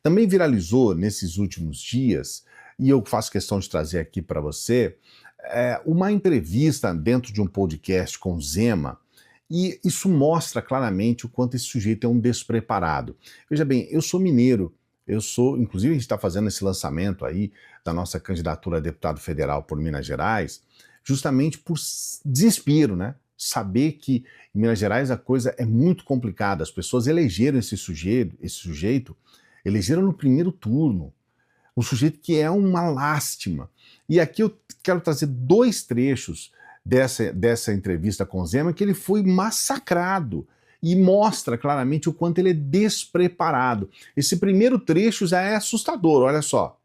Também viralizou nesses últimos dias, e eu faço questão de trazer aqui para você, uma entrevista dentro de um podcast com o Zema, e isso mostra claramente o quanto esse sujeito é um despreparado. Veja bem, eu sou mineiro, inclusive a gente está fazendo esse lançamento aí da nossa candidatura a deputado federal por Minas Gerais, justamente por desespero, né? Saber que em Minas Gerais a coisa é muito complicada. As pessoas elegeram esse sujeito, elegeram no primeiro turno. Um sujeito que é uma lástima. E aqui eu quero trazer 2 trechos dessa entrevista com o Zema, que ele foi massacrado e mostra claramente o quanto ele é despreparado. Esse primeiro trecho já é assustador, olha só.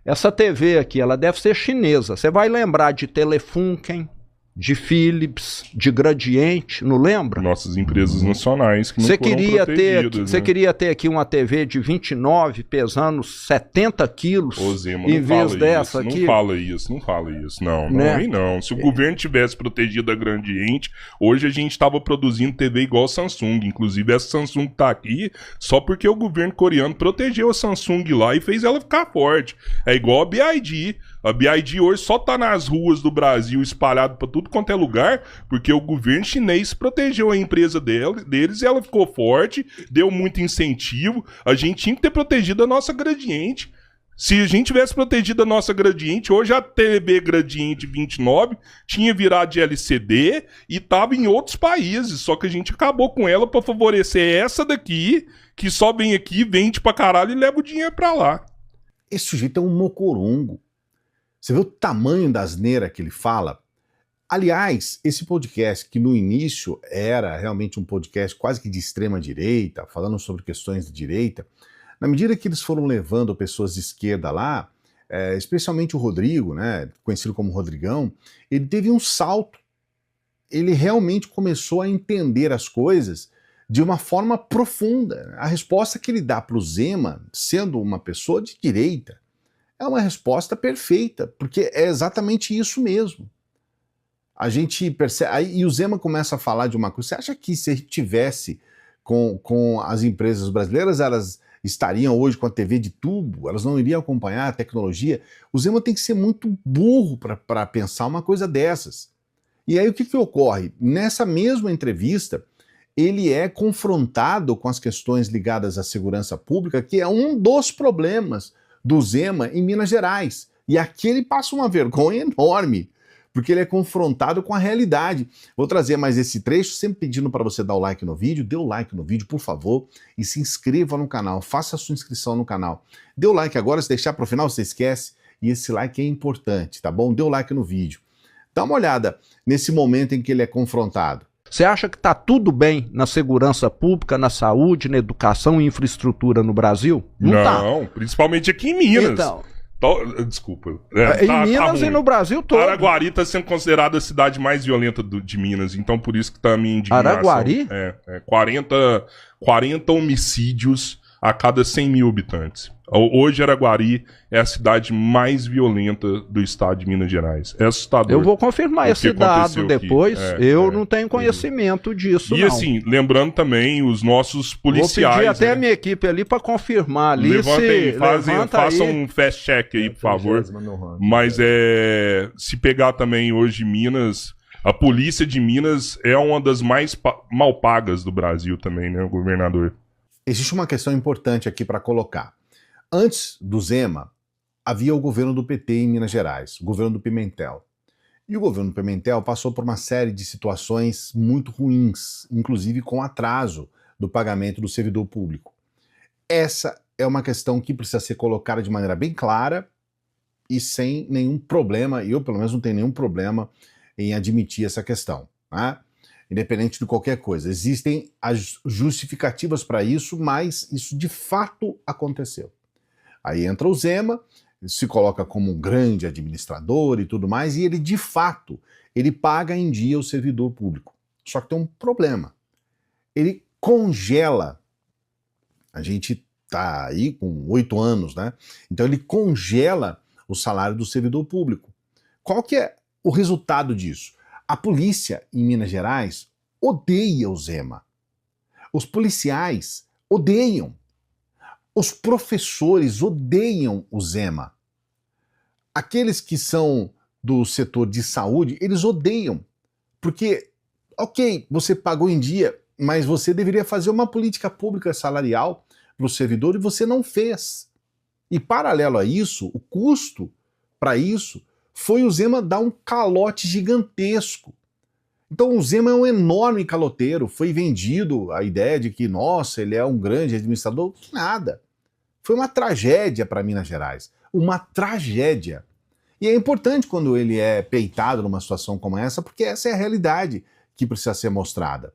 Essa TV aqui, ela deve ser chinesa. Você vai lembrar de Telefunken, de Philips, de Gradiente, não lembra? Nossas empresas nacionais que não foram protegidas. Você queria ter aqui uma TV de 29, pesando 70 quilos, Ô, Zema, em vez dessa aqui? Não fala isso. Não, né? Aí não. Se o governo tivesse protegido a Gradiente, hoje a gente estava produzindo TV igual a Samsung. Inclusive, essa Samsung tá aqui só porque o governo coreano protegeu a Samsung lá e fez ela ficar forte. É igual a BYD. A BYD hoje só tá nas ruas do Brasil, espalhado pra tudo quanto é lugar, porque o governo chinês protegeu a empresa deles e ela ficou forte, deu muito incentivo. A gente tinha que ter protegido a nossa Gradiente. Se a gente tivesse protegido a nossa Gradiente, hoje a TV Gradiente 29 tinha virado de LCD e tava em outros países, só que a gente acabou com ela pra favorecer essa daqui, que só vem aqui, vende pra caralho e leva o dinheiro pra lá. Esse sujeito é um mocorongo. Você vê o tamanho da asneira que ele fala? Aliás, esse podcast, que no início era realmente um podcast quase que de extrema direita, falando sobre questões de direita, na medida que eles foram levando pessoas de esquerda lá, especialmente o Rodrigo, né, conhecido como Rodrigão, ele teve um salto. Ele realmente começou a entender as coisas de uma forma profunda. A resposta que ele dá para o Zema, sendo uma pessoa de direita, é uma resposta perfeita, porque é exatamente isso mesmo. A gente percebe. Aí, e o Zema começa a falar de uma coisa. Você acha que se a gente tivesse com as empresas brasileiras, elas estariam hoje com a TV de tubo? Elas não iriam acompanhar a tecnologia? O Zema tem que ser muito burro para pensar uma coisa dessas. E aí o que ocorre? Nessa mesma entrevista, ele é confrontado com as questões ligadas à segurança pública, que é um dos problemas do Zema em Minas Gerais. E aqui ele passa uma vergonha enorme, porque ele é confrontado com a realidade. Vou trazer mais esse trecho, sempre pedindo para você dar o like no vídeo. Dê o like no vídeo, por favor, e se inscreva no canal. Faça a sua inscrição no canal. Dê o like agora, se deixar para o final você esquece, e esse like é importante, tá bom? Dê o like no vídeo. Dá uma olhada nesse momento em que ele é confrontado. Você acha que está tudo bem na segurança pública, na saúde, na educação e infraestrutura no Brasil? Não, tá. Principalmente aqui em Minas. Então, desculpa. em Minas e no Brasil todo. Araguari está sendo considerada a cidade mais violenta de Minas, então por isso que está a minha indignação. Araguari? 40 homicídios a cada 100 mil habitantes. Hoje, Araguari é a cidade mais violenta do estado de Minas Gerais. É assustador. Eu vou confirmar esse dado depois. Eu não tenho conhecimento disso, e assim, lembrando também os nossos policiais. Vou pedir até a minha equipe ali para confirmar ali. Façam um fast check aí, por favor. Mas se pegar também hoje Minas, a polícia de Minas é uma das mais mal pagas do Brasil também, né, o governador? Existe uma questão importante aqui para colocar. Antes do Zema, havia o governo do PT em Minas Gerais, o governo do Pimentel. E o governo do Pimentel passou por uma série de situações muito ruins, inclusive com atraso do pagamento do servidor público. Essa é uma questão que precisa ser colocada de maneira bem clara e sem nenhum problema, e eu pelo menos não tenho nenhum problema em admitir essa questão, né? Independente de qualquer coisa. Existem as justificativas para isso, mas isso de fato aconteceu. Aí entra o Zema, se coloca como um grande administrador e tudo mais, e ele de fato, ele paga em dia o servidor público. Só que tem um problema. Ele congela, a gente está aí com 8 anos, né? Então ele congela o salário do servidor público. Qual que é o resultado disso? A polícia em Minas Gerais odeia o Zema. Os policiais odeiam. Os professores odeiam o Zema. Aqueles que são do setor de saúde, eles odeiam. Porque, ok, você pagou em dia, mas você deveria fazer uma política pública salarial para o servidor e você não fez. E paralelo a isso, o custo para isso foi o Zema dar um calote gigantesco. Então o Zema é um enorme caloteiro, foi vendido a ideia de que, nossa, ele é um grande administrador, nada. Foi uma tragédia para Minas Gerais, uma tragédia. E é importante quando ele é peitado numa situação como essa, porque essa é a realidade que precisa ser mostrada.